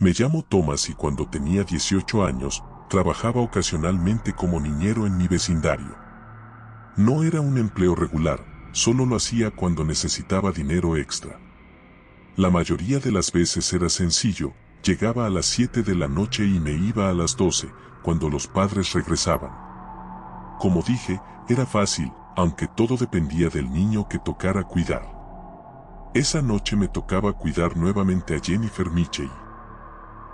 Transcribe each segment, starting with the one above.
Me llamo Thomas y cuando tenía 18 años, trabajaba ocasionalmente como niñero en mi vecindario. No era un empleo regular, solo lo hacía cuando necesitaba dinero extra. La mayoría de las veces era sencillo, llegaba a las 7 de la noche y me iba a las 12, cuando los padres regresaban. Como dije, era fácil, aunque todo dependía del niño que tocara cuidar. Esa noche me tocaba cuidar nuevamente a Jennifer Michey.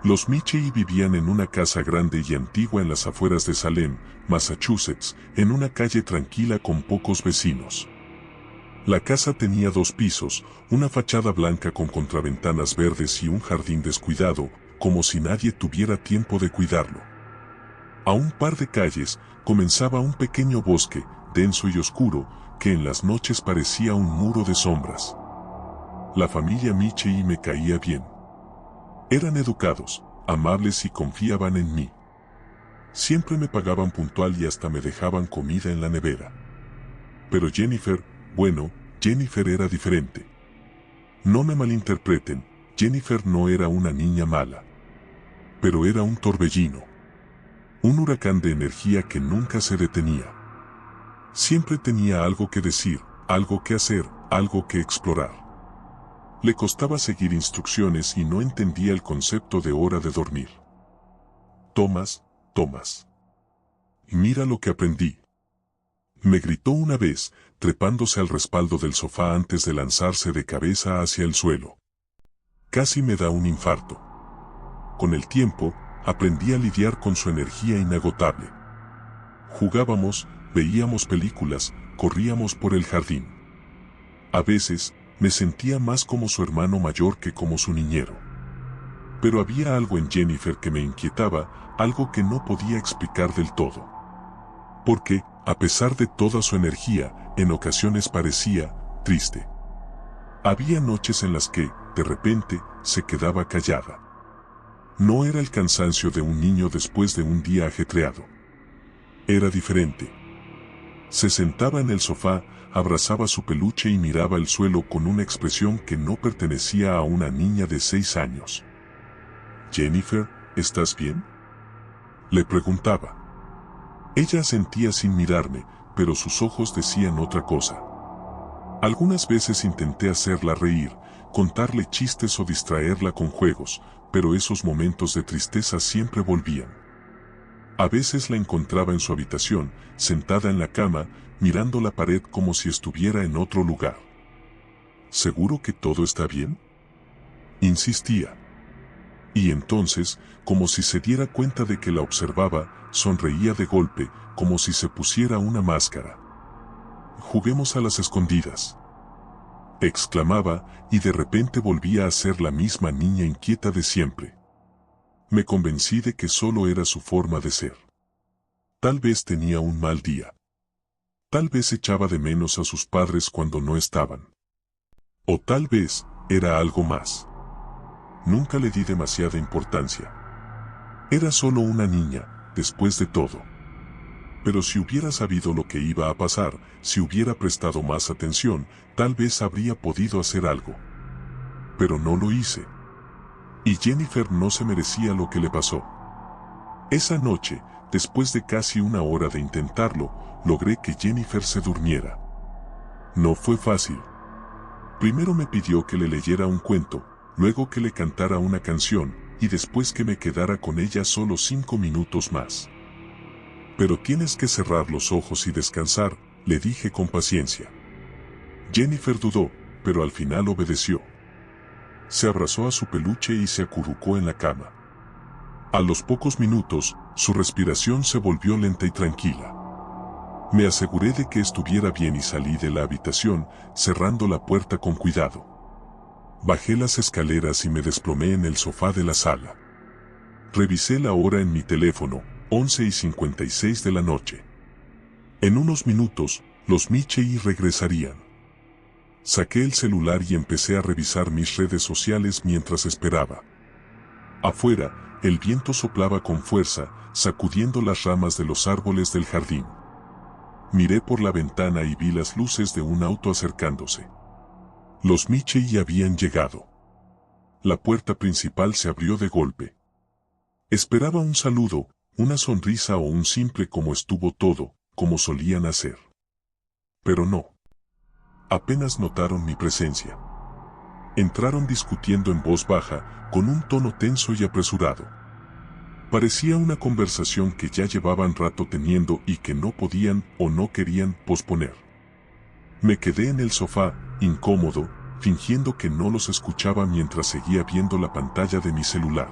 Los Michey vivían en una casa grande y antigua en las afueras de Salem, Massachusetts, en una calle tranquila con pocos vecinos. La casa tenía 2 pisos, una fachada blanca con contraventanas verdes y un jardín descuidado, como si nadie tuviera tiempo de cuidarlo. A un par de calles, comenzaba un pequeño bosque, denso y oscuro, que en las noches parecía un muro de sombras. La familia Michey me caía bien. Eran educados, amables y confiaban en mí. Siempre me pagaban puntual y hasta me dejaban comida en la nevera. Pero Jennifer, bueno, Jennifer era diferente. No me malinterpreten, Jennifer no era una niña mala. Pero era un torbellino. Un huracán de energía que nunca se detenía. Siempre tenía algo que decir, algo que hacer, algo que explorar. Le costaba seguir instrucciones y no entendía el concepto de hora de dormir. Thomas, Thomas. Mira lo que aprendí. Me gritó una vez, trepándose al respaldo del sofá antes de lanzarse de cabeza hacia el suelo. Casi me da un infarto. Con el tiempo, aprendí a lidiar con su energía inagotable. Jugábamos, veíamos películas, corríamos por el jardín. A veces, me sentía más como su hermano mayor que como su niñero. Pero había algo en Jennifer que me inquietaba, algo que no podía explicar del todo. Porque, a pesar de toda su energía, en ocasiones parecía triste. Había noches en las que, de repente, se quedaba callada. No era el cansancio de un niño después de un día ajetreado. Era diferente. Se sentaba en el sofá, abrazaba su peluche y miraba el suelo con una expresión que no pertenecía a una niña de 6 años. «Jennifer, ¿estás bien?», le preguntaba. Ella asentía sin mirarme, pero sus ojos decían otra cosa. Algunas veces intenté hacerla reír, contarle chistes o distraerla con juegos, pero esos momentos de tristeza siempre volvían. A veces la encontraba en su habitación, sentada en la cama, mirando la pared como si estuviera en otro lugar. ¿Seguro que todo está bien?, insistía. Y entonces, como si se diera cuenta de que la observaba, sonreía de golpe, como si se pusiera una máscara. «Juguemos a las escondidas», exclamaba, y de repente volvía a ser la misma niña inquieta de siempre. Me convencí de que solo era su forma de ser. Tal vez tenía un mal día. Tal vez echaba de menos a sus padres cuando no estaban. O tal vez era algo más. Nunca le di demasiada importancia. Era solo una niña, después de todo. Pero si hubiera sabido lo que iba a pasar, si hubiera prestado más atención, tal vez habría podido hacer algo. Pero no lo hice. Y Jennifer no se merecía lo que le pasó. Esa noche, después de casi una hora de intentarlo, logré que Jennifer se durmiera. No fue fácil. Primero me pidió que le leyera un cuento, luego que le cantara una canción, y después que me quedara con ella solo 5 minutos más. «Pero tienes que cerrar los ojos y descansar», le dije con paciencia. Jennifer dudó, pero al final obedeció. Se abrazó a su peluche y se acurrucó en la cama. A los pocos minutos, su respiración se volvió lenta y tranquila. Me aseguré de que estuviera bien y salí de la habitación, cerrando la puerta con cuidado. Bajé las escaleras y me desplomé en el sofá de la sala. Revisé la hora en mi teléfono, 11:56 de la noche. En unos minutos, los Michey regresarían. Saqué el celular y empecé a revisar mis redes sociales mientras esperaba. Afuera, el viento soplaba con fuerza, sacudiendo las ramas de los árboles del jardín. Miré por la ventana y vi las luces de un auto acercándose. Los Michey habían llegado. La puerta principal se abrió de golpe. Esperaba un saludo, una sonrisa o un simple como estuvo todo, como solían hacer. Pero no. Apenas notaron mi presencia. Entraron discutiendo en voz baja, con un tono tenso y apresurado. Parecía una conversación que ya llevaban rato teniendo y que no podían o no querían posponer. Me quedé en el sofá, incómodo, fingiendo que no los escuchaba mientras seguía viendo la pantalla de mi celular.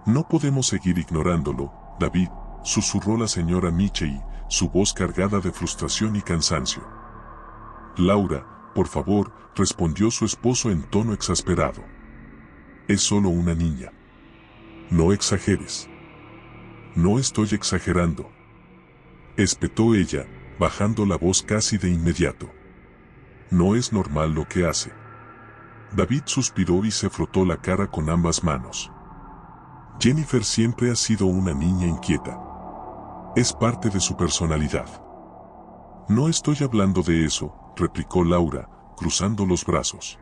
No podemos seguir ignorándolo, David, susurró la señora Michei, su voz cargada de frustración y cansancio. Laura, por favor, respondió su esposo en tono exasperado. Es solo una niña. No exageres. No estoy exagerando. Espetó ella, bajando la voz casi de inmediato. No es normal lo que hace. David suspiró y se frotó la cara con ambas manos. Jennifer siempre ha sido una niña inquieta. Es parte de su personalidad. No estoy hablando de eso, replicó Laura, cruzando los brazos.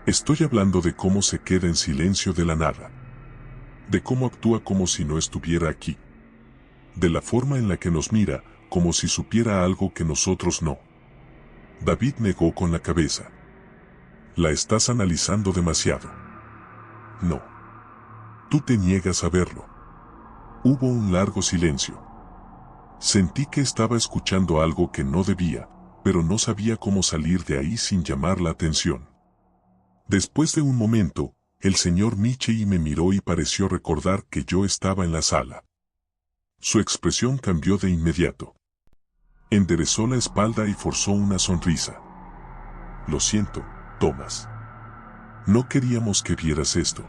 Estoy hablando de cómo se queda en silencio de la nada. De cómo actúa como si no estuviera aquí. De la forma en la que nos mira, como si supiera algo que nosotros no. David negó con la cabeza. La estás analizando demasiado. No. Tú te niegas a verlo. Hubo un largo silencio. Sentí que estaba escuchando algo que no debía, pero no sabía cómo salir de ahí sin llamar la atención. Después de un momento, el señor Michei me miró y pareció recordar que yo estaba en la sala. Su expresión cambió de inmediato. Enderezó la espalda y forzó una sonrisa. Lo siento, Thomas. No queríamos que vieras esto.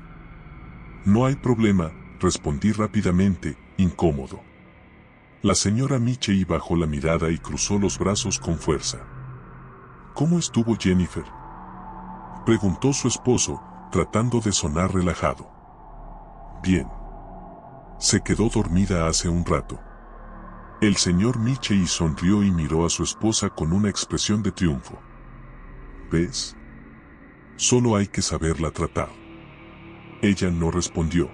No hay problema, respondí rápidamente, incómodo. La señora Michei bajó la mirada y cruzó los brazos con fuerza. ¿Cómo estuvo Jennifer?, preguntó su esposo, tratando de sonar relajado. Bien. Se quedó dormida hace un rato. El señor Michei sonrió y miró a su esposa con una expresión de triunfo. ¿Ves? Solo hay que saberla tratar. Ella no respondió.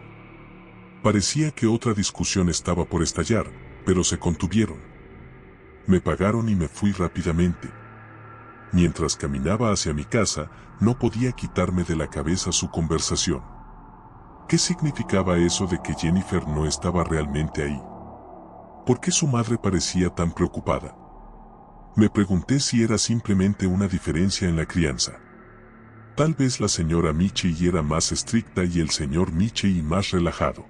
Parecía que otra discusión estaba por estallar, pero se contuvieron. Me pagaron y me fui rápidamente. Mientras caminaba hacia mi casa, no podía quitarme de la cabeza su conversación. ¿Qué significaba eso de que Jennifer no estaba realmente ahí? ¿Por qué su madre parecía tan preocupada? Me pregunté si era simplemente una diferencia en la crianza. Tal vez la señora Michei era más estricta y el señor Michei más relajado.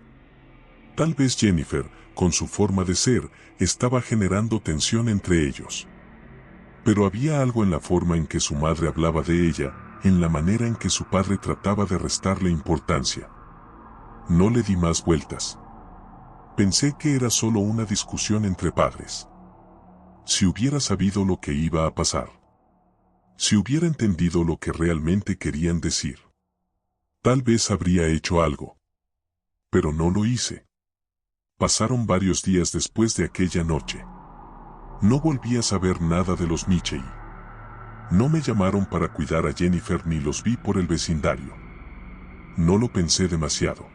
Tal vez Jennifer, con su forma de ser, estaba generando tensión entre ellos. Pero había algo en la forma en que su madre hablaba de ella, en la manera en que su padre trataba de restarle importancia. No le di más vueltas. Pensé que era solo una discusión entre padres. Si hubiera sabido lo que iba a pasar. Si hubiera entendido lo que realmente querían decir. Tal vez habría hecho algo. Pero no lo hice. Pasaron varios días después de aquella noche. No volví a saber nada de los Michei. No me llamaron para cuidar a Jennifer ni los vi por el vecindario. No lo pensé demasiado.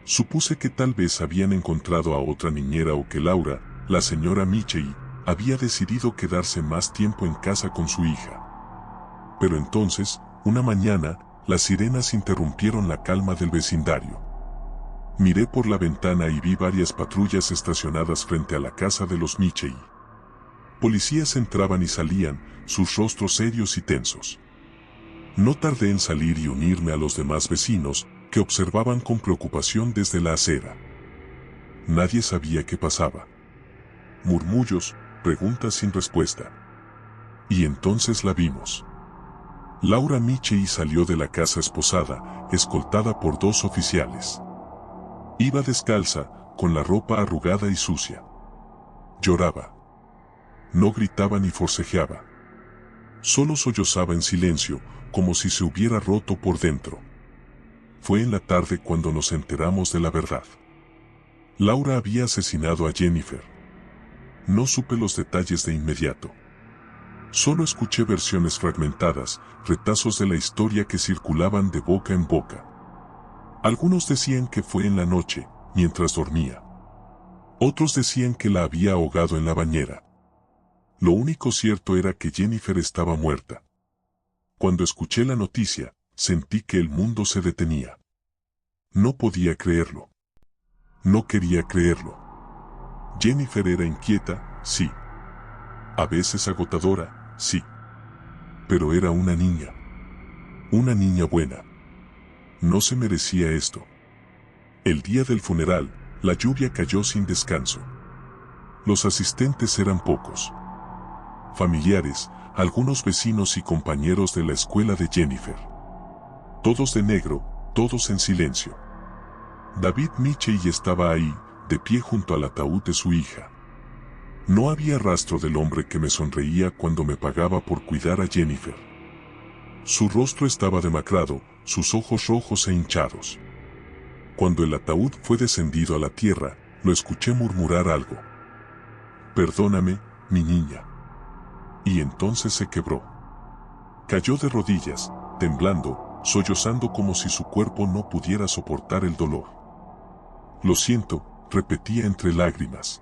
Supuse que tal vez habían encontrado a otra niñera o que Laura, la señora Michei, había decidido quedarse más tiempo en casa con su hija. Pero entonces, una mañana, las sirenas interrumpieron la calma del vecindario. Miré por la ventana y vi varias patrullas estacionadas frente a la casa de los Michei. Policías entraban y salían, sus rostros serios y tensos. No tardé en salir y unirme a los demás vecinos, que observaban con preocupación desde la acera. Nadie sabía qué pasaba. Murmullos, preguntas sin respuesta. Y entonces la vimos. Laura Michei salió de la casa esposada, escoltada por 2 oficiales. Iba descalza, con la ropa arrugada y sucia. Lloraba. No gritaba ni forcejeaba. Solo sollozaba en silencio, como si se hubiera roto por dentro. Fue en la tarde cuando nos enteramos de la verdad. Laura había asesinado a Jennifer. No supe los detalles de inmediato. Solo escuché versiones fragmentadas, retazos de la historia que circulaban de boca en boca. Algunos decían que fue en la noche, mientras dormía. Otros decían que la había ahogado en la bañera. Lo único cierto era que Jennifer estaba muerta. Cuando escuché la noticia, sentí que el mundo se detenía. No podía creerlo. No quería creerlo. Jennifer era inquieta, sí. A veces agotadora, sí. Pero era una niña. Una niña buena. No se merecía esto. El día del funeral, la lluvia cayó sin descanso. Los asistentes eran pocos. Familiares, algunos vecinos y compañeros de la escuela de Jennifer. Todos de negro, todos en silencio. David Mitchell estaba ahí, de pie junto al ataúd de su hija. No había rastro del hombre que me sonreía cuando me pagaba por cuidar a Jennifer. Su rostro estaba demacrado, sus ojos rojos e hinchados. Cuando el ataúd fue descendido a la tierra, lo escuché murmurar algo. «Perdóname, mi niña». Y entonces se quebró. Cayó de rodillas, temblando, sollozando como si su cuerpo no pudiera soportar el dolor. «Lo siento», repetía entre lágrimas.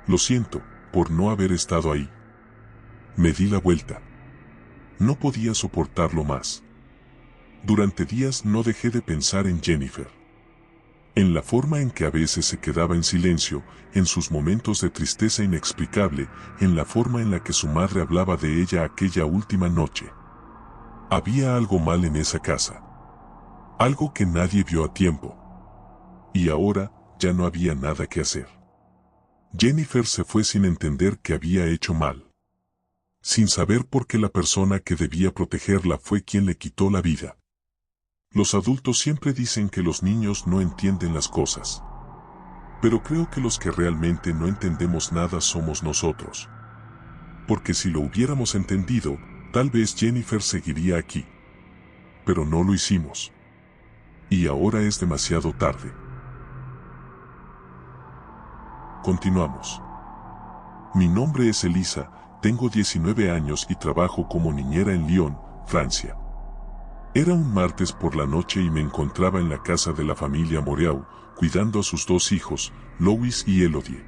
«Lo siento, por no haber estado ahí». Me di la vuelta. No podía soportarlo más. Durante días no dejé de pensar en Jennifer. En la forma en que a veces se quedaba en silencio, en sus momentos de tristeza inexplicable, en la forma en la que su madre hablaba de ella aquella última noche. Había algo mal en esa casa. Algo que nadie vio a tiempo. Y ahora, ya no había nada que hacer. Jennifer se fue sin entender que había hecho mal. Sin saber por qué la persona que debía protegerla fue quien le quitó la vida. Los adultos siempre dicen que los niños no entienden las cosas. Pero creo que los que realmente no entendemos nada somos nosotros. Porque si lo hubiéramos entendido, tal vez Jennifer seguiría aquí. Pero no lo hicimos. Y ahora es demasiado tarde. Continuamos. Mi nombre es Elisa, tengo 19 años y trabajo como niñera en Lyon, Francia. Era un martes por la noche y me encontraba en la casa de la familia Moreau, cuidando a sus dos hijos, Louis y Elodie.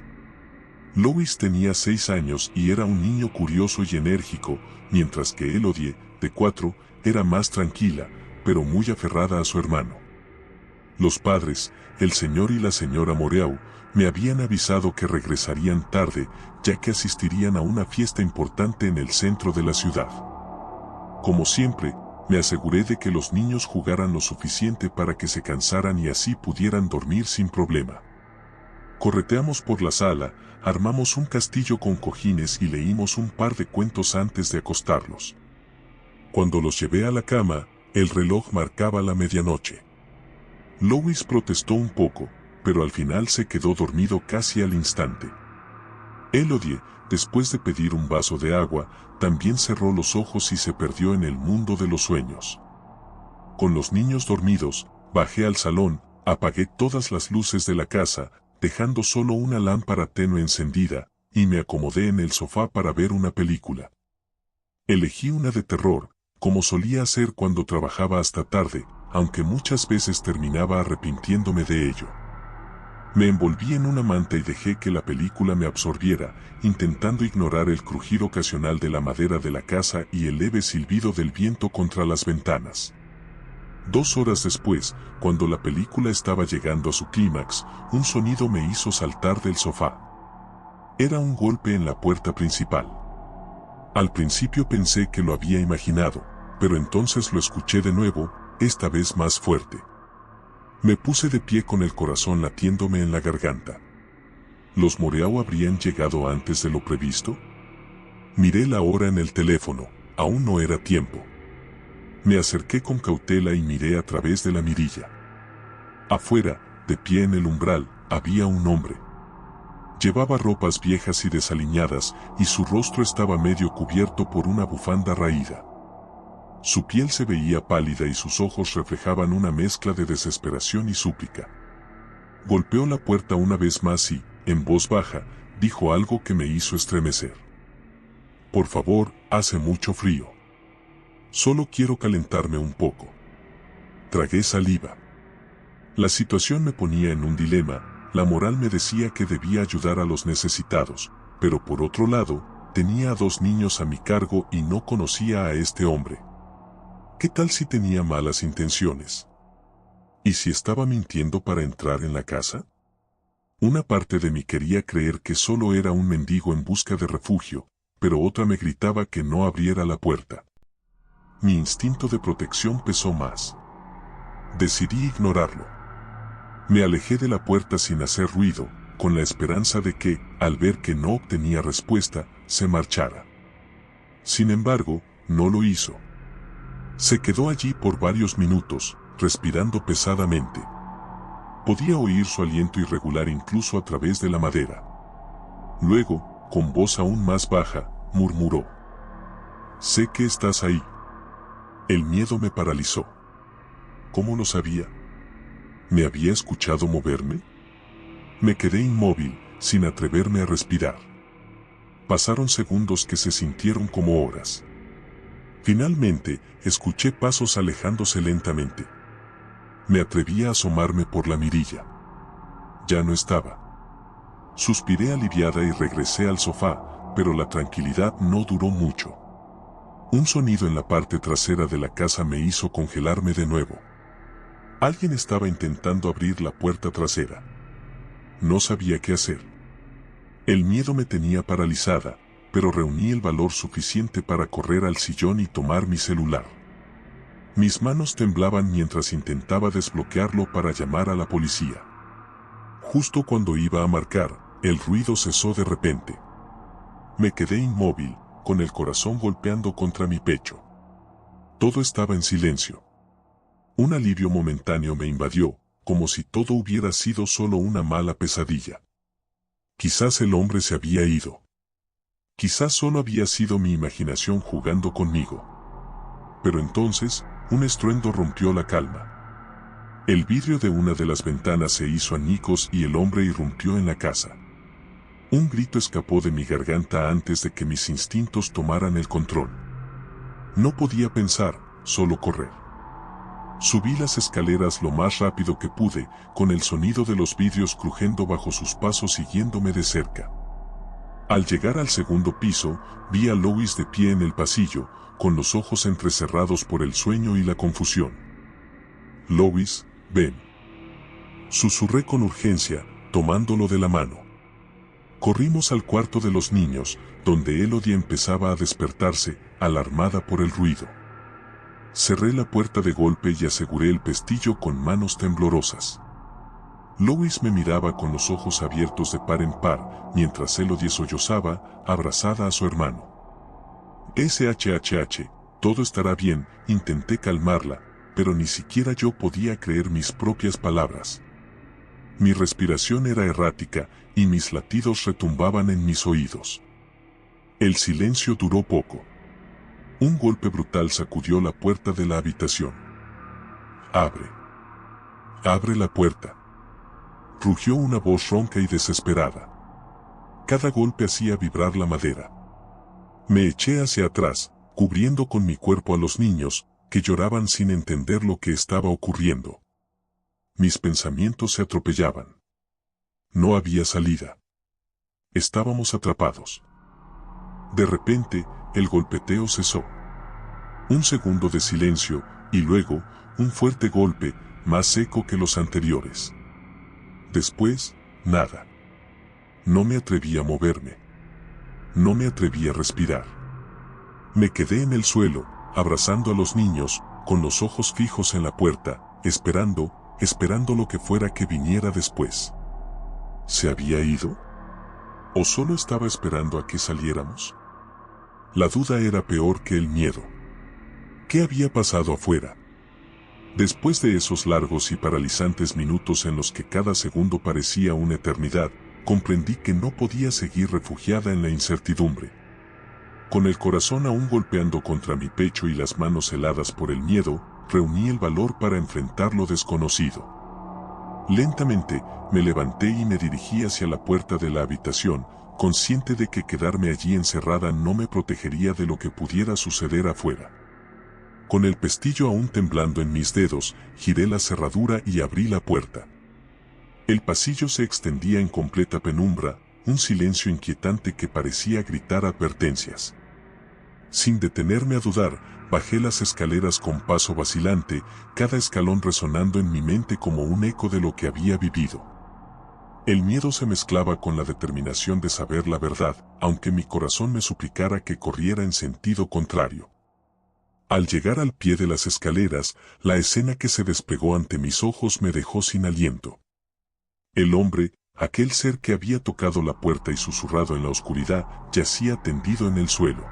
Louis tenía 6 años y era un niño curioso y enérgico, mientras que Elodie, de 4, era más tranquila, pero muy aferrada a su hermano. Los padres, el señor y la señora Moreau, me habían avisado que regresarían tarde, ya que asistirían a una fiesta importante en el centro de la ciudad. Como siempre, me aseguré de que los niños jugaran lo suficiente para que se cansaran y así pudieran dormir sin problema. Correteamos por la sala, armamos un castillo con cojines y leímos un par de cuentos antes de acostarlos. Cuando los llevé a la cama, el reloj marcaba la medianoche. Louis protestó un poco, pero al final se quedó dormido casi al instante. Elodie, después de pedir un vaso de agua, también cerró los ojos y se perdió en el mundo de los sueños. Con los niños dormidos, bajé al salón, apagué todas las luces de la casa, dejando solo una lámpara tenue encendida, y me acomodé en el sofá para ver una película. Elegí una de terror, como solía hacer cuando trabajaba hasta tarde, aunque muchas veces terminaba arrepintiéndome de ello. Me envolví en una manta y dejé que la película me absorbiera, intentando ignorar el crujir ocasional de la madera de la casa y el leve silbido del viento contra las ventanas. 2 horas después, cuando la película estaba llegando a su clímax, un sonido me hizo saltar del sofá. Era un golpe en la puerta principal. Al principio pensé que lo había imaginado, pero entonces lo escuché de nuevo, esta vez más fuerte. Me puse de pie con el corazón latiéndome en la garganta. ¿Los Moreau habrían llegado antes de lo previsto? Miré la hora en el teléfono, aún no era tiempo. Me acerqué con cautela y miré a través de la mirilla. Afuera, de pie en el umbral, había un hombre. Llevaba ropas viejas y desaliñadas, y su rostro estaba medio cubierto por una bufanda raída. Su piel se veía pálida y sus ojos reflejaban una mezcla de desesperación y súplica. Golpeó la puerta una vez más y, en voz baja, dijo algo que me hizo estremecer. «Por favor, Hace mucho frío. Solo quiero calentarme un poco. Tragué saliva. La situación me ponía en un dilema. La moral me decía que debía ayudar a los necesitados, pero por otro lado, tenía a 2 niños a mi cargo y no conocía a este hombre. ¿Qué tal si tenía malas intenciones? ¿Y si estaba mintiendo para entrar en la casa? Una parte de mí quería creer que solo era un mendigo en busca de refugio, pero otra me gritaba que no abriera la puerta. Mi instinto de protección pesó más. Decidí ignorarlo. Me alejé de la puerta sin hacer ruido, con la esperanza de que, al ver que no obtenía respuesta, se marchara. Sin embargo, no lo hizo. Se quedó allí por varios minutos, respirando pesadamente. Podía oír su aliento irregular incluso a través de la madera. Luego, con voz aún más baja, murmuró: «Sé que estás ahí». El miedo me paralizó. ¿Cómo lo sabía? ¿Me había escuchado moverme? Me quedé inmóvil, sin atreverme a respirar. Pasaron segundos que se sintieron como horas. Finalmente, escuché pasos alejándose lentamente. Me atreví a asomarme por la mirilla. Ya no estaba. Suspiré aliviada y regresé al sofá, pero la tranquilidad no duró mucho. Un sonido en la parte trasera de la casa me hizo congelarme de nuevo. Alguien estaba intentando abrir la puerta trasera. No sabía qué hacer. El miedo me tenía paralizada, pero reuní el valor suficiente para correr al sillón y tomar mi celular. Mis manos temblaban mientras intentaba desbloquearlo para llamar a la policía. Justo cuando iba a marcar, el ruido cesó de repente. Me quedé inmóvil, con el corazón golpeando contra mi pecho. Todo estaba en silencio. Un alivio momentáneo me invadió, como si todo hubiera sido solo una mala pesadilla. Quizás el hombre se había ido. Quizás solo había sido mi imaginación jugando conmigo. Pero entonces, un estruendo rompió la calma. El vidrio de una de las ventanas se hizo añicos y el hombre irrumpió en la casa. Un grito escapó de mi garganta antes de que mis instintos tomaran el control. No podía pensar, solo correr. Subí las escaleras lo más rápido que pude, con el sonido de los vidrios crujiendo bajo sus pasos siguiéndome de cerca. Al llegar al segundo piso, vi a Lois de pie en el pasillo, con los ojos entrecerrados por el sueño y la confusión. «Lois, ven», susurré con urgencia, tomándolo de la mano. Corrimos al cuarto de los niños, donde Elodie empezaba a despertarse, alarmada por el ruido. Cerré la puerta de golpe y aseguré el pestillo con manos temblorosas. Lois me miraba con los ojos abiertos de par en par, mientras Elodie sollozaba, abrazada a su hermano. «SHHH, todo estará bien», intenté calmarla, pero ni siquiera yo podía creer mis propias palabras. Mi respiración era errática, y mis latidos retumbaban en mis oídos. El silencio duró poco. Un golpe brutal sacudió la puerta de la habitación. «Abre. Abre la puerta», rugió una voz ronca y desesperada. Cada golpe hacía vibrar la madera. Me eché hacia atrás, cubriendo con mi cuerpo a los niños, que lloraban sin entender lo que estaba ocurriendo. Mis pensamientos se atropellaban. No había salida. Estábamos atrapados. De repente, el golpeteo cesó. Un segundo de silencio, y luego, un fuerte golpe, más seco que los anteriores. Después, nada. No me atreví a moverme. No me atreví a respirar. Me quedé en el suelo, abrazando a los niños, con los ojos fijos en la puerta, esperando lo que fuera que viniera después. ¿Se había ido? ¿O solo estaba esperando a que saliéramos? La duda era peor que el miedo. ¿Qué había pasado afuera? Después de esos largos y paralizantes minutos en los que cada segundo parecía una eternidad, comprendí que no podía seguir refugiada en la incertidumbre. Con el corazón aún golpeando contra mi pecho y las manos heladas por el miedo, reuní el valor para enfrentar lo desconocido. Lentamente, me levanté y me dirigí hacia la puerta de la habitación, consciente de que quedarme allí encerrada no me protegería de lo que pudiera suceder afuera. Con el pestillo aún temblando en mis dedos, giré la cerradura y abrí la puerta. El pasillo se extendía en completa penumbra, un silencio inquietante que parecía gritar advertencias. Sin detenerme a dudar, bajé las escaleras con paso vacilante, cada escalón resonando en mi mente como un eco de lo que había vivido. El miedo se mezclaba con la determinación de saber la verdad, aunque mi corazón me suplicara que corriera en sentido contrario. Al llegar al pie de las escaleras, la escena que se desplegó ante mis ojos me dejó sin aliento. El hombre, aquel ser que había tocado la puerta y susurrado en la oscuridad, yacía tendido en el suelo.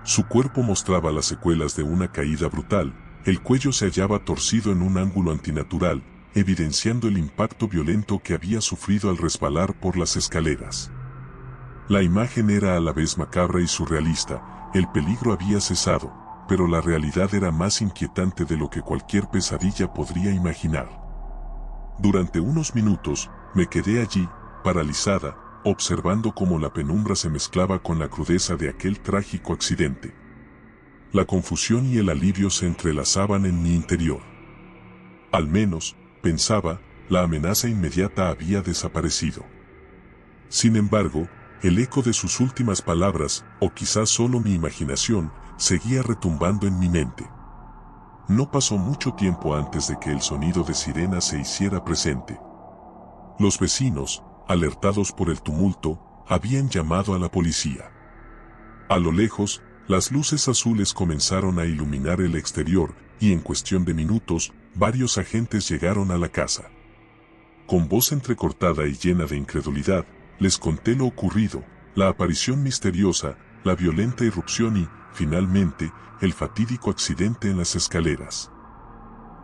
Su cuerpo mostraba las secuelas de una caída brutal, el cuello se hallaba torcido en un ángulo antinatural, evidenciando el impacto violento que había sufrido al resbalar por las escaleras. La imagen era a la vez macabra y surrealista, el peligro había cesado, pero la realidad era más inquietante de lo que cualquier pesadilla podría imaginar. Durante unos minutos, me quedé allí, paralizada, observando cómo la penumbra se mezclaba con la crudeza de aquel trágico accidente. La confusión y el alivio se entrelazaban en mi interior. Al menos, pensaba, la amenaza inmediata había desaparecido. Sin embargo, el eco de sus últimas palabras, o quizás solo mi imaginación, seguía retumbando en mi mente. No pasó mucho tiempo antes de que el sonido de sirena se hiciera presente. Los vecinos, alertados por el tumulto, habían llamado a la policía. A lo lejos, las luces azules comenzaron a iluminar el exterior, y en cuestión de minutos, varios agentes llegaron a la casa. Con voz entrecortada y llena de incredulidad, les conté lo ocurrido, la aparición misteriosa, la violenta irrupción y, finalmente, el fatídico accidente en las escaleras.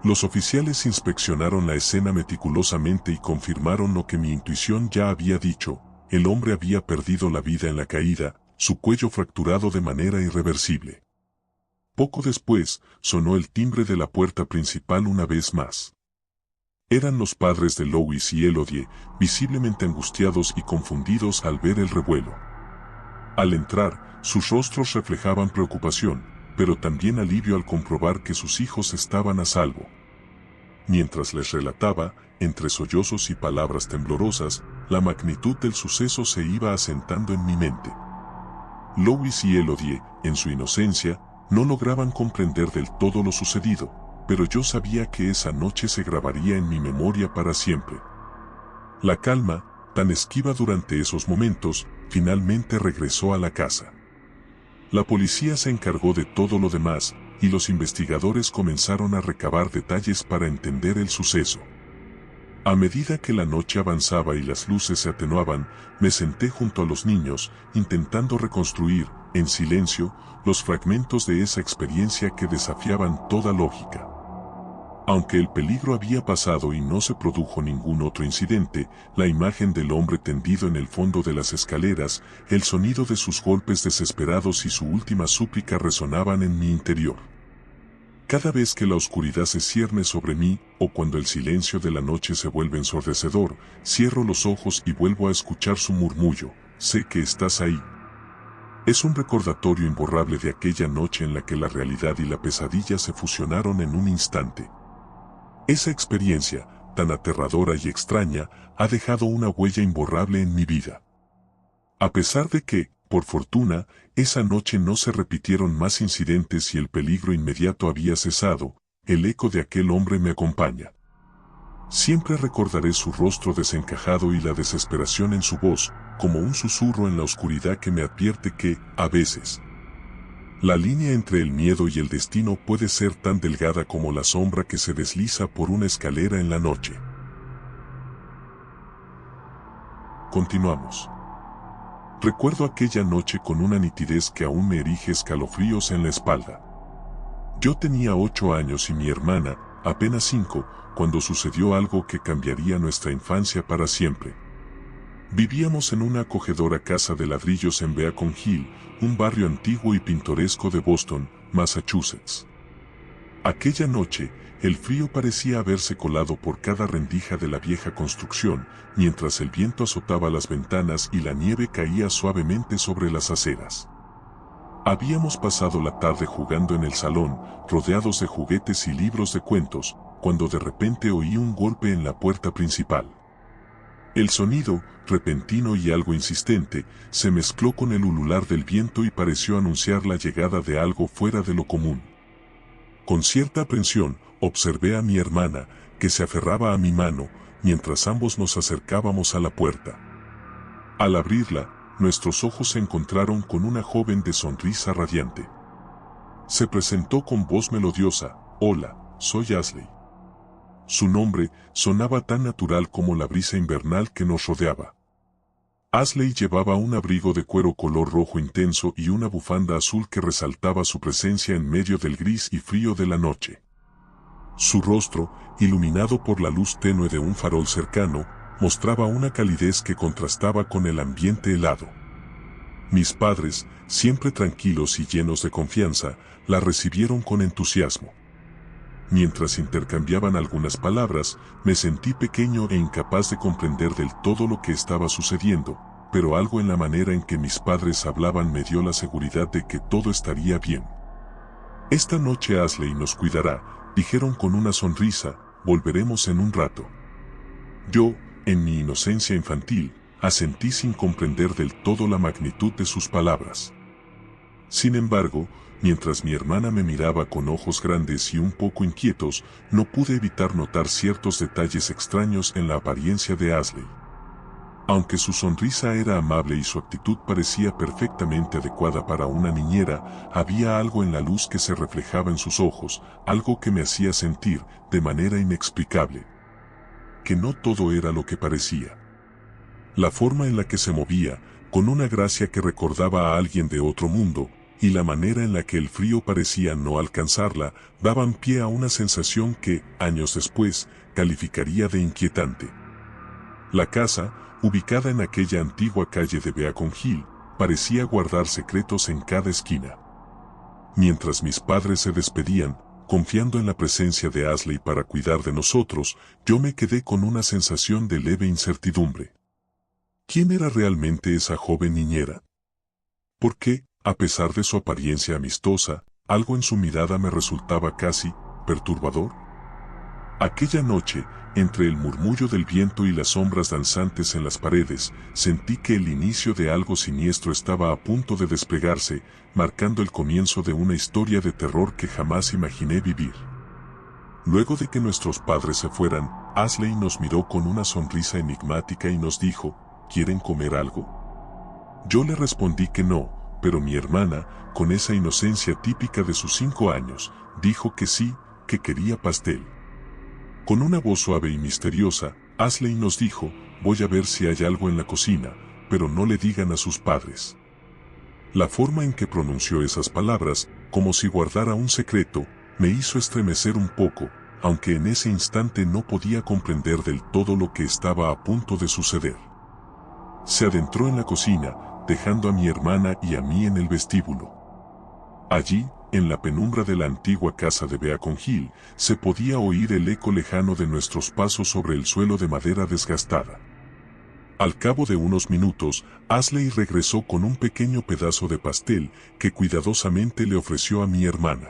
Los oficiales inspeccionaron la escena meticulosamente y confirmaron lo que mi intuición ya había dicho: el hombre había perdido la vida en la caída, su cuello fracturado de manera irreversible. Poco después, sonó el timbre de la puerta principal una vez más. Eran los padres de Louis y Elodie, visiblemente angustiados y confundidos al ver el revuelo. Al entrar, sus rostros reflejaban preocupación, pero también alivio al comprobar que sus hijos estaban a salvo. Mientras les relataba, entre sollozos y palabras temblorosas, la magnitud del suceso se iba asentando en mi mente. Louis y Elodie, en su inocencia, no lograban comprender del todo lo sucedido, pero yo sabía que esa noche se grabaría en mi memoria para siempre. La calma, tan esquiva durante esos momentos, finalmente regresó a la casa. La policía se encargó de todo lo demás, y los investigadores comenzaron a recabar detalles para entender el suceso. A medida que la noche avanzaba y las luces se atenuaban, me senté junto a los niños, intentando reconstruir, en silencio, los fragmentos de esa experiencia que desafiaban toda lógica. Aunque el peligro había pasado y no se produjo ningún otro incidente, la imagen del hombre tendido en el fondo de las escaleras, el sonido de sus golpes desesperados y su última súplica resonaban en mi interior. Cada vez que la oscuridad se cierne sobre mí, o cuando el silencio de la noche se vuelve ensordecedor, cierro los ojos y vuelvo a escuchar su murmullo: sé que estás ahí. Es un recordatorio imborrable de aquella noche en la que la realidad y la pesadilla se fusionaron en un instante. Esa experiencia, tan aterradora y extraña, ha dejado una huella imborrable en mi vida. A pesar de que, por fortuna, esa noche no se repitieron más incidentes y el peligro inmediato había cesado, el eco de aquel hombre me acompaña. Siempre recordaré su rostro desencajado y la desesperación en su voz, como un susurro en la oscuridad que me advierte que, a veces, la línea entre el miedo y el destino puede ser tan delgada como la sombra que se desliza por una escalera en la noche. Continuamos. Recuerdo aquella noche con una nitidez que aún me erige escalofríos en la espalda. Yo tenía 8 años y mi hermana, apenas 5, cuando sucedió algo que cambiaría nuestra infancia para siempre. Vivíamos en una acogedora casa de ladrillos en Beacon Hill, un barrio antiguo y pintoresco de Boston, Massachusetts. Aquella noche, el frío parecía haberse colado por cada rendija de la vieja construcción, mientras el viento azotaba las ventanas y la nieve caía suavemente sobre las aceras. Habíamos pasado la tarde jugando en el salón, rodeados de juguetes y libros de cuentos, cuando de repente oí un golpe en la puerta principal. El sonido, repentino y algo insistente, se mezcló con el ulular del viento y pareció anunciar la llegada de algo fuera de lo común. Con cierta aprensión, observé a mi hermana, que se aferraba a mi mano, mientras ambos nos acercábamos a la puerta. Al abrirla, nuestros ojos se encontraron con una joven de sonrisa radiante. Se presentó con voz melodiosa: «Hola, soy Ashley». Su nombre sonaba tan natural como la brisa invernal que nos rodeaba. Ashley llevaba un abrigo de cuero color rojo intenso y una bufanda azul que resaltaba su presencia en medio del gris y frío de la noche. Su rostro, iluminado por la luz tenue de un farol cercano, mostraba una calidez que contrastaba con el ambiente helado. Mis padres, siempre tranquilos y llenos de confianza, la recibieron con entusiasmo. Mientras intercambiaban algunas palabras, me sentí pequeño e incapaz de comprender del todo lo que estaba sucediendo, pero algo en la manera en que mis padres hablaban me dio la seguridad de que todo estaría bien. «Esta noche Ashley nos cuidará», dijeron con una sonrisa, «volveremos en un rato». Yo, en mi inocencia infantil, asentí sin comprender del todo la magnitud de sus palabras. Sin embargo, mientras mi hermana me miraba con ojos grandes y un poco inquietos, no pude evitar notar ciertos detalles extraños en la apariencia de Ashley. Aunque su sonrisa era amable y su actitud parecía perfectamente adecuada para una niñera, había algo en la luz que se reflejaba en sus ojos, algo que me hacía sentir, de manera inexplicable, que no todo era lo que parecía. La forma en la que se movía, con una gracia que recordaba a alguien de otro mundo, y la manera en la que el frío parecía no alcanzarla, daban pie a una sensación que, años después, calificaría de inquietante. La casa, ubicada en aquella antigua calle de Beacon Hill, parecía guardar secretos en cada esquina. Mientras mis padres se despedían, confiando en la presencia de Ashley para cuidar de nosotros, yo me quedé con una sensación de leve incertidumbre. ¿Quién era realmente esa joven niñera? ¿Por qué, a pesar de su apariencia amistosa, algo en su mirada me resultaba casi perturbador? Aquella noche, entre el murmullo del viento y las sombras danzantes en las paredes, sentí que el inicio de algo siniestro estaba a punto de desplegarse, marcando el comienzo de una historia de terror que jamás imaginé vivir. Luego de que nuestros padres se fueran, Ashley nos miró con una sonrisa enigmática y nos dijo: «¿Quieren comer algo?». Yo le respondí que no, pero mi hermana, con esa inocencia típica de sus 5 años, dijo que sí, que quería pastel. Con una voz suave y misteriosa, Ashley nos dijo: «Voy a ver si hay algo en la cocina, pero no le digan a sus padres». La forma en que pronunció esas palabras, como si guardara un secreto, me hizo estremecer un poco, aunque en ese instante no podía comprender del todo lo que estaba a punto de suceder. Se adentró en la cocina, dejando a mi hermana y a mí en el vestíbulo. Allí, en la penumbra de la antigua casa de Beacon Hill, se podía oír el eco lejano de nuestros pasos sobre el suelo de madera desgastada. Al cabo de unos minutos, Ashley regresó con un pequeño pedazo de pastel que cuidadosamente le ofreció a mi hermana.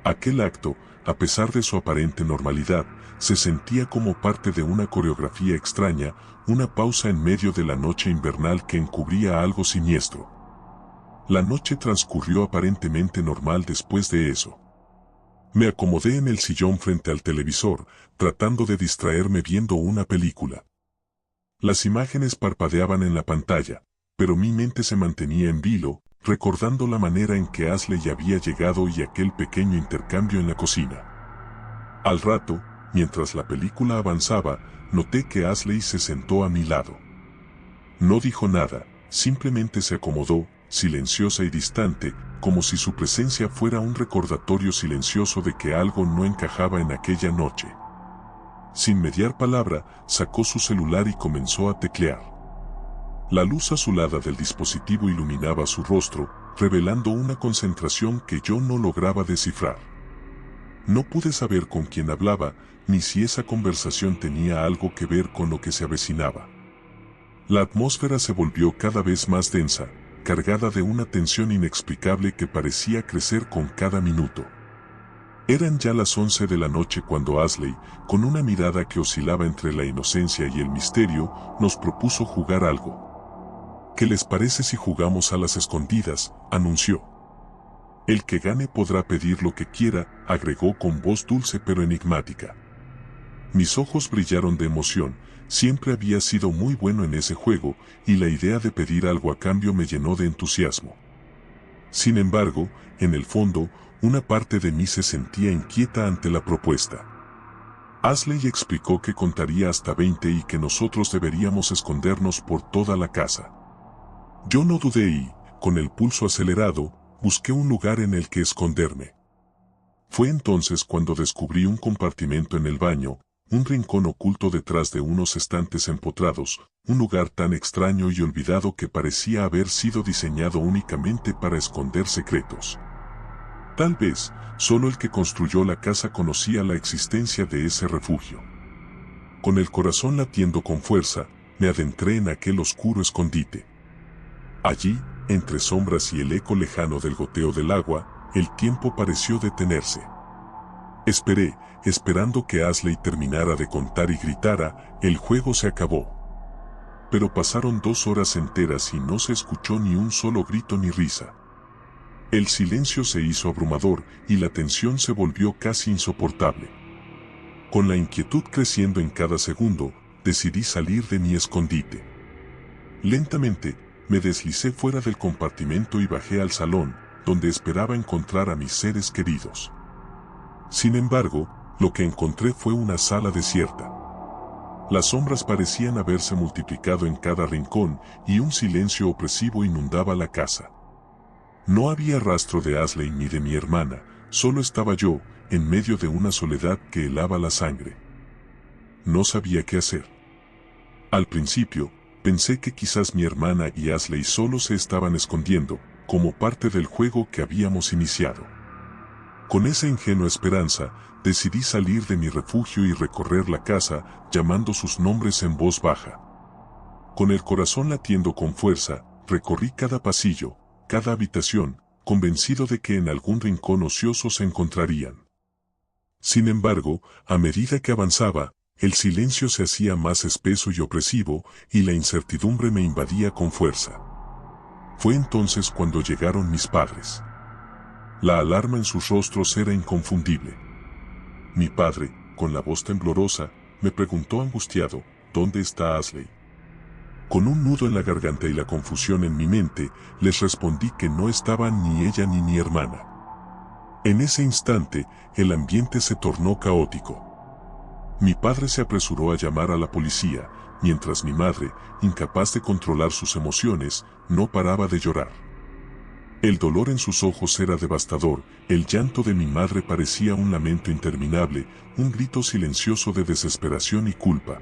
Aquel acto, a pesar de su aparente normalidad, se sentía como parte de una coreografía extraña, una pausa en medio de la noche invernal que encubría algo siniestro. La noche transcurrió aparentemente normal después de eso. Me acomodé en el sillón frente al televisor, tratando de distraerme viendo una película. Las imágenes parpadeaban en la pantalla, pero mi mente se mantenía en vilo, recordando la manera en que Ashley había llegado y aquel pequeño intercambio en la cocina. Al rato, mientras la película avanzaba, noté que Ashley se sentó a mi lado. No dijo nada, simplemente se acomodó, silenciosa y distante, como si su presencia fuera un recordatorio silencioso de que algo no encajaba en aquella noche. Sin mediar palabra, sacó su celular y comenzó a teclear. La luz azulada del dispositivo iluminaba su rostro, revelando una concentración que yo no lograba descifrar. No pude saber con quién hablaba, ni si esa conversación tenía algo que ver con lo que se avecinaba. La atmósfera se volvió cada vez más densa, cargada de una tensión inexplicable que parecía crecer con cada minuto. Eran ya las 11 de la noche cuando Ashley, con una mirada que oscilaba entre la inocencia y el misterio, nos propuso jugar algo. ¿Qué les parece si jugamos a las escondidas?, anunció. El que gane podrá pedir lo que quiera, agregó con voz dulce pero enigmática. Mis ojos brillaron de emoción, siempre había sido muy bueno en ese juego, y la idea de pedir algo a cambio me llenó de entusiasmo. Sin embargo, en el fondo, una parte de mí se sentía inquieta ante la propuesta. Ashley explicó que contaría hasta 20 y que nosotros deberíamos escondernos por toda la casa. Yo no dudé y, con el pulso acelerado, busqué un lugar en el que esconderme. Fue entonces cuando descubrí un compartimento en el baño, un rincón oculto detrás de unos estantes empotrados, un lugar tan extraño y olvidado que parecía haber sido diseñado únicamente para esconder secretos. Tal vez, solo el que construyó la casa conocía la existencia de ese refugio. Con el corazón latiendo con fuerza, me adentré en aquel oscuro escondite. Allí, entre sombras y el eco lejano del goteo del agua, el tiempo pareció detenerse. Esperé, esperando que Ashley terminara de contar y gritara, el juego se acabó. Pero pasaron 2 horas enteras y no se escuchó ni un solo grito ni risa. El silencio se hizo abrumador y la tensión se volvió casi insoportable. Con la inquietud creciendo en cada segundo, decidí salir de mi escondite. Lentamente, me deslicé fuera del compartimento y bajé al salón, donde esperaba encontrar a mis seres queridos. Sin embargo, lo que encontré fue una sala desierta. Las sombras parecían haberse multiplicado en cada rincón y un silencio opresivo inundaba la casa. No había rastro de Ashley ni de mi hermana, solo estaba yo, en medio de una soledad que helaba la sangre. No sabía qué hacer. Al principio, pensé que quizás mi hermana y Ashley solo se estaban escondiendo, como parte del juego que habíamos iniciado. Con esa ingenua esperanza, decidí salir de mi refugio y recorrer la casa, llamando sus nombres en voz baja. Con el corazón latiendo con fuerza, recorrí cada pasillo, cada habitación, convencido de que en algún rincón ocioso se encontrarían. Sin embargo, a medida que avanzaba, el silencio se hacía más espeso y opresivo, y la incertidumbre me invadía con fuerza. Fue entonces cuando llegaron mis padres. La alarma en sus rostros era inconfundible. Mi padre, con la voz temblorosa, me preguntó angustiado, ¿dónde está Ashley? Con un nudo en la garganta y la confusión en mi mente, les respondí que no estaban ni ella ni mi hermana. En ese instante, el ambiente se tornó caótico. Mi padre se apresuró a llamar a la policía, mientras mi madre, incapaz de controlar sus emociones, no paraba de llorar. El dolor en sus ojos era devastador, el llanto de mi madre parecía un lamento interminable, un grito silencioso de desesperación y culpa.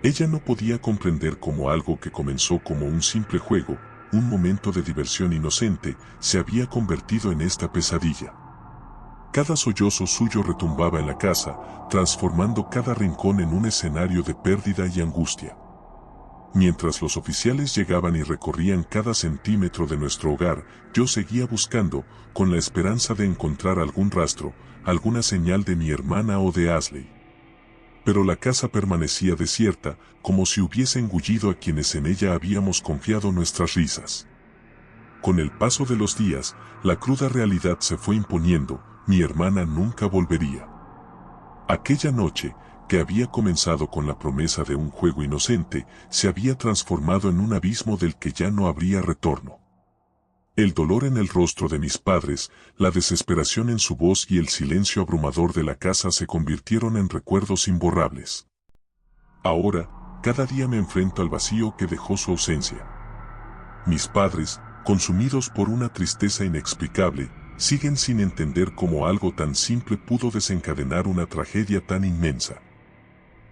Ella no podía comprender cómo algo que comenzó como un simple juego, un momento de diversión inocente, se había convertido en esta pesadilla. Cada sollozo suyo retumbaba en la casa, transformando cada rincón en un escenario de pérdida y angustia. Mientras los oficiales llegaban y recorrían cada centímetro de nuestro hogar, yo seguía buscando, con la esperanza de encontrar algún rastro, alguna señal de mi hermana o de Ashley. Pero la casa permanecía desierta, como si hubiese engullido a quienes en ella habíamos confiado nuestras risas. Con el paso de los días, la cruda realidad se fue imponiendo, mi hermana nunca volvería. Aquella noche, que había comenzado con la promesa de un juego inocente, se había transformado en un abismo del que ya no habría retorno. El dolor en el rostro de mis padres, la desesperación en su voz y el silencio abrumador de la casa se convirtieron en recuerdos imborrables. Ahora, cada día me enfrento al vacío que dejó su ausencia. Mis padres, consumidos por una tristeza inexplicable, siguen sin entender cómo algo tan simple pudo desencadenar una tragedia tan inmensa.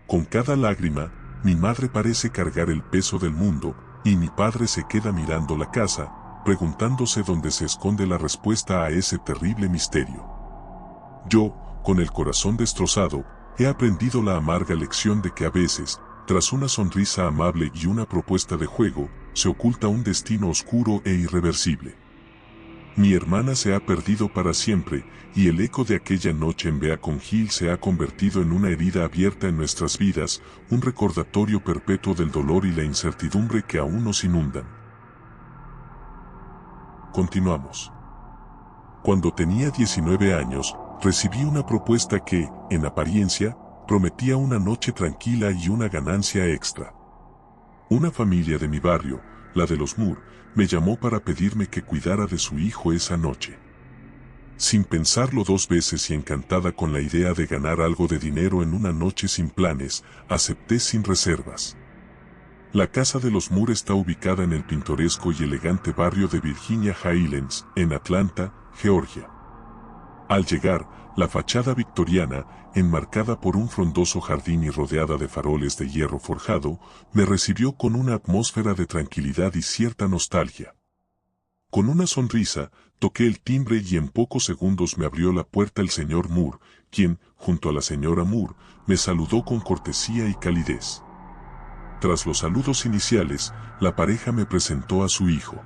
Con cada lágrima, mi madre parece cargar el peso del mundo, y mi padre se queda mirando la casa, preguntándose dónde se esconde la respuesta a ese terrible misterio. Yo, con el corazón destrozado, he aprendido la amarga lección de que a veces, tras una sonrisa amable y una propuesta de juego, se oculta un destino oscuro e irreversible. Mi hermana se ha perdido para siempre, y el eco de aquella noche en Beacon Hill se ha convertido en una herida abierta en nuestras vidas, un recordatorio perpetuo del dolor y la incertidumbre que aún nos inundan. Continuamos. Cuando tenía 19 años, recibí una propuesta que, en apariencia, prometía una noche tranquila y una ganancia extra. Una familia de mi barrio, la de los Moore, me llamó para pedirme que cuidara de su hijo esa noche. Sin pensarlo dos veces y encantada con la idea de ganar algo de dinero en una noche sin planes, acepté sin reservas. La casa de los Moore está ubicada en el pintoresco y elegante barrio de Virginia Highlands, en Atlanta, Georgia. Al llegar, la fachada victoriana, enmarcada por un frondoso jardín y rodeada de faroles de hierro forjado, me recibió con una atmósfera de tranquilidad y cierta nostalgia. Con una sonrisa, toqué el timbre y en pocos segundos me abrió la puerta el señor Moore, quien, junto a la señora Moore, me saludó con cortesía y calidez. Tras los saludos iniciales, la pareja me presentó a su hijo.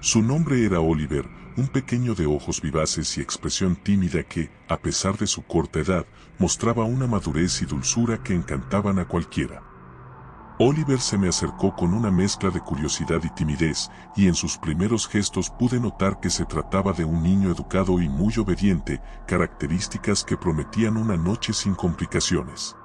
Su nombre era Oliver, un pequeño de ojos vivaces y expresión tímida que, a pesar de su corta edad, mostraba una madurez y dulzura que encantaban a cualquiera. Oliver se me acercó con una mezcla de curiosidad y timidez, y en sus primeros gestos pude notar que se trataba de un niño educado y muy obediente, características que prometían una noche sin complicaciones.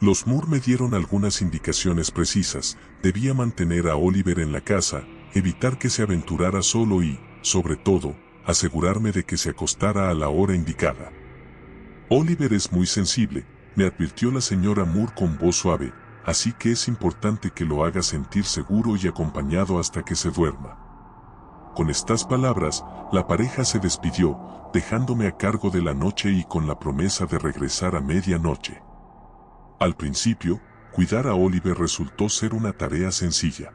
Los Moore me dieron algunas indicaciones precisas: debía mantener a Oliver en la casa, evitar que se aventurara solo y, sobre todo, asegurarme de que se acostara a la hora indicada. Oliver es muy sensible, me advirtió la señora Moore con voz suave, así que es importante que lo haga sentir seguro y acompañado hasta que se duerma. Con estas palabras, la pareja se despidió, dejándome a cargo de la noche y con la promesa de regresar a medianoche. Al principio, cuidar a Oliver resultó ser una tarea sencilla.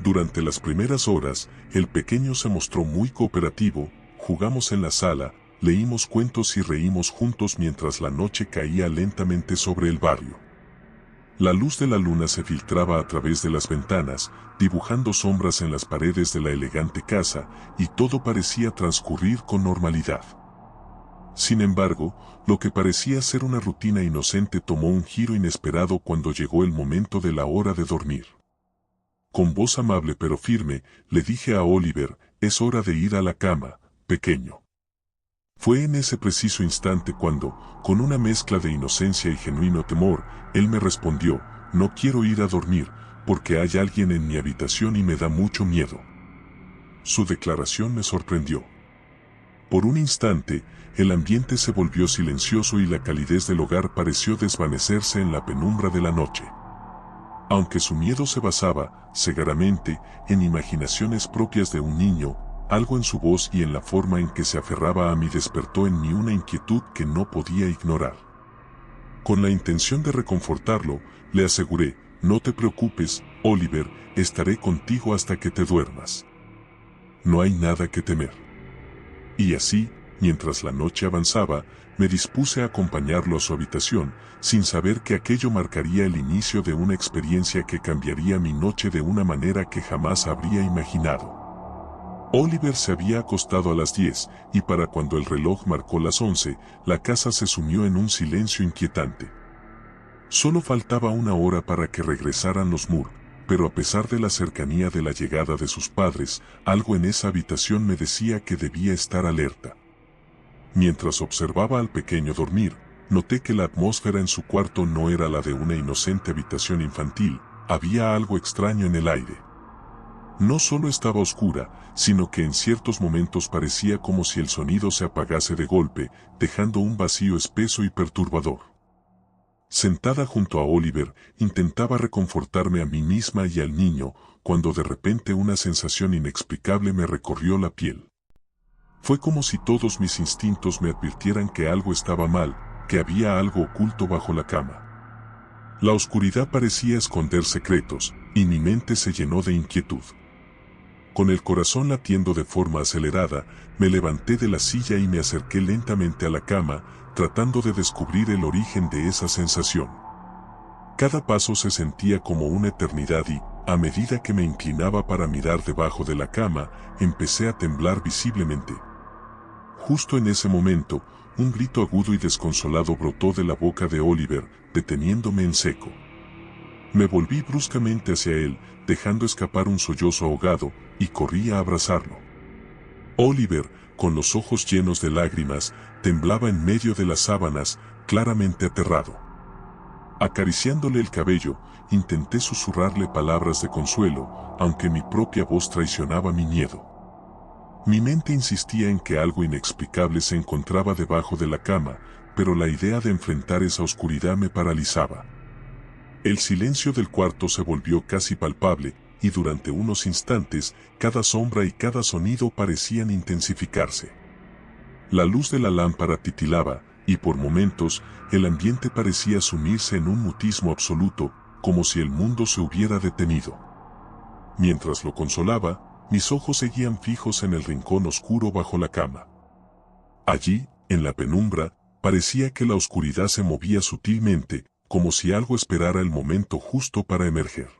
Durante las primeras horas, el pequeño se mostró muy cooperativo, jugamos en la sala, leímos cuentos y reímos juntos mientras la noche caía lentamente sobre el barrio. La luz de la luna se filtraba a través de las ventanas, dibujando sombras en las paredes de la elegante casa, y todo parecía transcurrir con normalidad. Sin embargo, lo que parecía ser una rutina inocente tomó un giro inesperado cuando llegó el momento de la hora de dormir. Con voz amable pero firme, le dije a Oliver: es hora de ir a la cama, pequeño. Fue en ese preciso instante cuando, con una mezcla de inocencia y genuino temor, él me respondió: no quiero ir a dormir, porque hay alguien en mi habitación y me da mucho miedo. Su declaración me sorprendió. Por un instante, el ambiente se volvió silencioso y la calidez del hogar pareció desvanecerse en la penumbra de la noche. Aunque su miedo se basaba, cegaramente, en imaginaciones propias de un niño, algo en su voz y en la forma en que se aferraba a mí despertó en mí una inquietud que no podía ignorar. Con la intención de reconfortarlo, le aseguré: no te preocupes, Oliver, estaré contigo hasta que te duermas. No hay nada que temer. Y así, mientras la noche avanzaba, me dispuse a acompañarlo a su habitación, sin saber que aquello marcaría el inicio de una experiencia que cambiaría mi noche de una manera que jamás habría imaginado. Oliver se había acostado a las 10, y para cuando el reloj marcó las 11, la casa se sumió en un silencio inquietante. Solo faltaba una hora para que regresaran los Moore, pero a pesar de la cercanía de la llegada de sus padres, algo en esa habitación me decía que debía estar alerta. Mientras observaba al pequeño dormir, noté que la atmósfera en su cuarto no era la de una inocente habitación infantil, había algo extraño en el aire. No solo estaba oscura, sino que en ciertos momentos parecía como si el sonido se apagase de golpe, dejando un vacío espeso y perturbador. Sentada junto a Oliver, intentaba reconfortarme a mí misma y al niño, cuando de repente una sensación inexplicable me recorrió la piel. Fue como si todos mis instintos me advirtieran que algo estaba mal, que había algo oculto bajo la cama. La oscuridad parecía esconder secretos, y mi mente se llenó de inquietud. Con el corazón latiendo de forma acelerada, me levanté de la silla y me acerqué lentamente a la cama, tratando de descubrir el origen de esa sensación. Cada paso se sentía como una eternidad y, a medida que me inclinaba para mirar debajo de la cama, empecé a temblar visiblemente. Justo en ese momento, un grito agudo y desconsolado brotó de la boca de Oliver, deteniéndome en seco. Me volví bruscamente hacia él, dejando escapar un sollozo ahogado, y corrí a abrazarlo. Oliver, con los ojos llenos de lágrimas, temblaba en medio de las sábanas, claramente aterrado. Acariciándole el cabello, intenté susurrarle palabras de consuelo, aunque mi propia voz traicionaba mi miedo. Mi mente insistía en que algo inexplicable se encontraba debajo de la cama, pero la idea de enfrentar esa oscuridad me paralizaba. El silencio del cuarto se volvió casi palpable, y durante unos instantes, cada sombra y cada sonido parecían intensificarse. La luz de la lámpara titilaba, y por momentos, el ambiente parecía sumirse en un mutismo absoluto, como si el mundo se hubiera detenido. Mientras lo consolaba, mis ojos seguían fijos en el rincón oscuro bajo la cama. Allí, en la penumbra, parecía que la oscuridad se movía sutilmente, como si algo esperara el momento justo para emerger.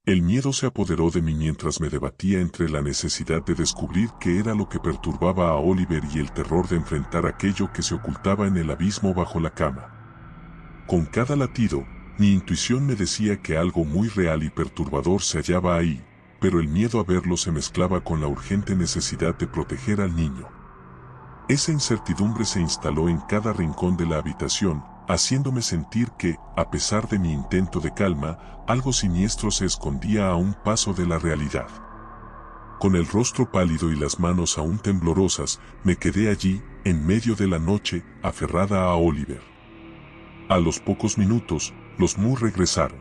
El miedo se apoderó de mí mientras me debatía entre la necesidad de descubrir qué era lo que perturbaba a Oliver y el terror de enfrentar aquello que se ocultaba en el abismo bajo la cama. Con cada latido, mi intuición me decía que algo muy real y perturbador se hallaba ahí, pero el miedo a verlo se mezclaba con la urgente necesidad de proteger al niño. Esa incertidumbre se instaló en cada rincón de la habitación, haciéndome sentir que, a pesar de mi intento de calma, algo siniestro se escondía a un paso de la realidad. Con el rostro pálido y las manos aún temblorosas, me quedé allí, en medio de la noche, aferrada a Oliver. A los pocos minutos, los Moore regresaron.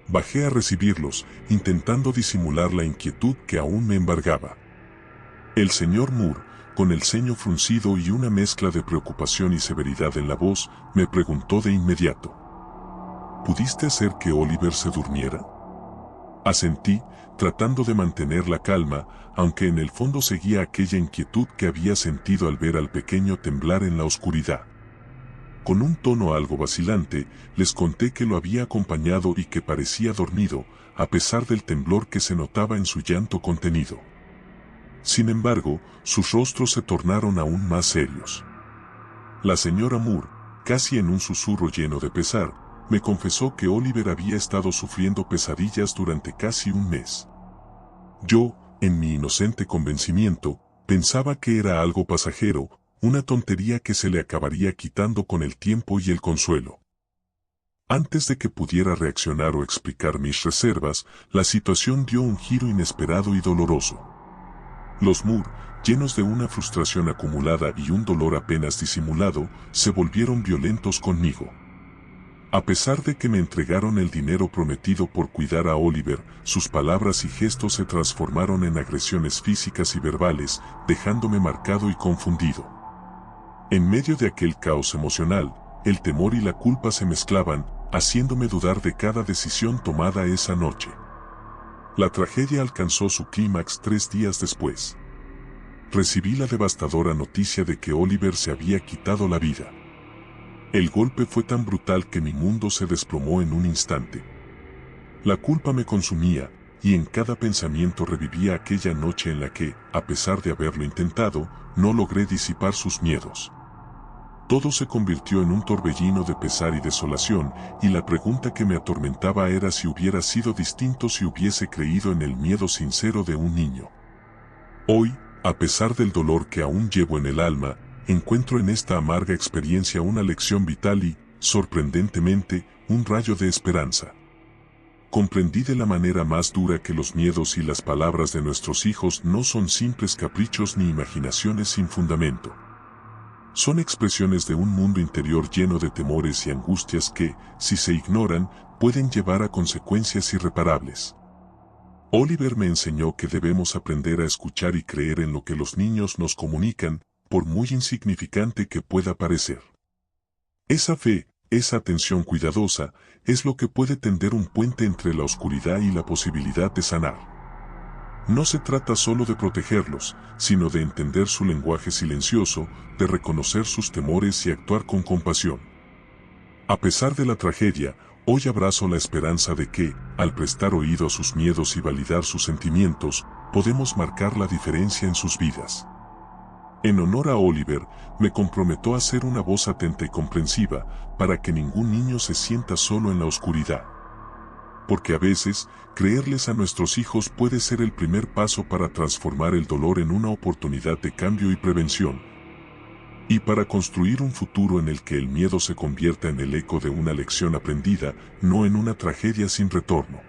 Bajé a recibirlos, intentando disimular la inquietud que aún me embargaba. El señor Moore, con el ceño fruncido y una mezcla de preocupación y severidad en la voz, me preguntó de inmediato: ¿pudiste hacer que Oliver se durmiera? Asentí, tratando de mantener la calma, aunque en el fondo seguía aquella inquietud que había sentido al ver al pequeño temblar en la oscuridad. Con un tono algo vacilante, les conté que lo había acompañado y que parecía dormido, a pesar del temblor que se notaba en su llanto contenido. Sin embargo, sus rostros se tornaron aún más serios. La señora Moore, casi en un susurro lleno de pesar, me confesó que Oliver había estado sufriendo pesadillas durante casi un mes. Yo, en mi inocente convencimiento, pensaba que era algo pasajero, una tontería que se le acabaría quitando con el tiempo y el consuelo. Antes de que pudiera reaccionar o explicar mis reservas, la situación dio un giro inesperado y doloroso. Los Moore, llenos de una frustración acumulada y un dolor apenas disimulado, se volvieron violentos conmigo. A pesar de que me entregaron el dinero prometido por cuidar a Oliver, sus palabras y gestos se transformaron en agresiones físicas y verbales, dejándome marcado y confundido. En medio de aquel caos emocional, el temor y la culpa se mezclaban, haciéndome dudar de cada decisión tomada esa noche. La tragedia alcanzó su clímax 3 días después. Recibí la devastadora noticia de que Oliver se había quitado la vida. El golpe fue tan brutal que mi mundo se desplomó en un instante. La culpa me consumía, y en cada pensamiento revivía aquella noche en la que, a pesar de haberlo intentado, no logré disipar sus miedos. Todo se convirtió en un torbellino de pesar y desolación, y la pregunta que me atormentaba era si hubiera sido distinto si hubiese creído en el miedo sincero de un niño. Hoy, a pesar del dolor que aún llevo en el alma, encuentro en esta amarga experiencia una lección vital y, sorprendentemente, un rayo de esperanza. Comprendí de la manera más dura que los miedos y las palabras de nuestros hijos no son simples caprichos ni imaginaciones sin fundamento. Son expresiones de un mundo interior lleno de temores y angustias que, si se ignoran, pueden llevar a consecuencias irreparables. Oliver me enseñó que debemos aprender a escuchar y creer en lo que los niños nos comunican, por muy insignificante que pueda parecer. Esa fe, esa atención cuidadosa, es lo que puede tender un puente entre la oscuridad y la posibilidad de sanar. No se trata solo de protegerlos, sino de entender su lenguaje silencioso, de reconocer sus temores y actuar con compasión. A pesar de la tragedia, hoy abrazo la esperanza de que, al prestar oído a sus miedos y validar sus sentimientos, podemos marcar la diferencia en sus vidas. En honor a Oliver, me comprometo a ser una voz atenta y comprensiva, para que ningún niño se sienta solo en la oscuridad. Porque a veces, creerles a nuestros hijos puede ser el primer paso para transformar el dolor en una oportunidad de cambio y prevención, y para construir un futuro en el que el miedo se convierta en el eco de una lección aprendida, no en una tragedia sin retorno.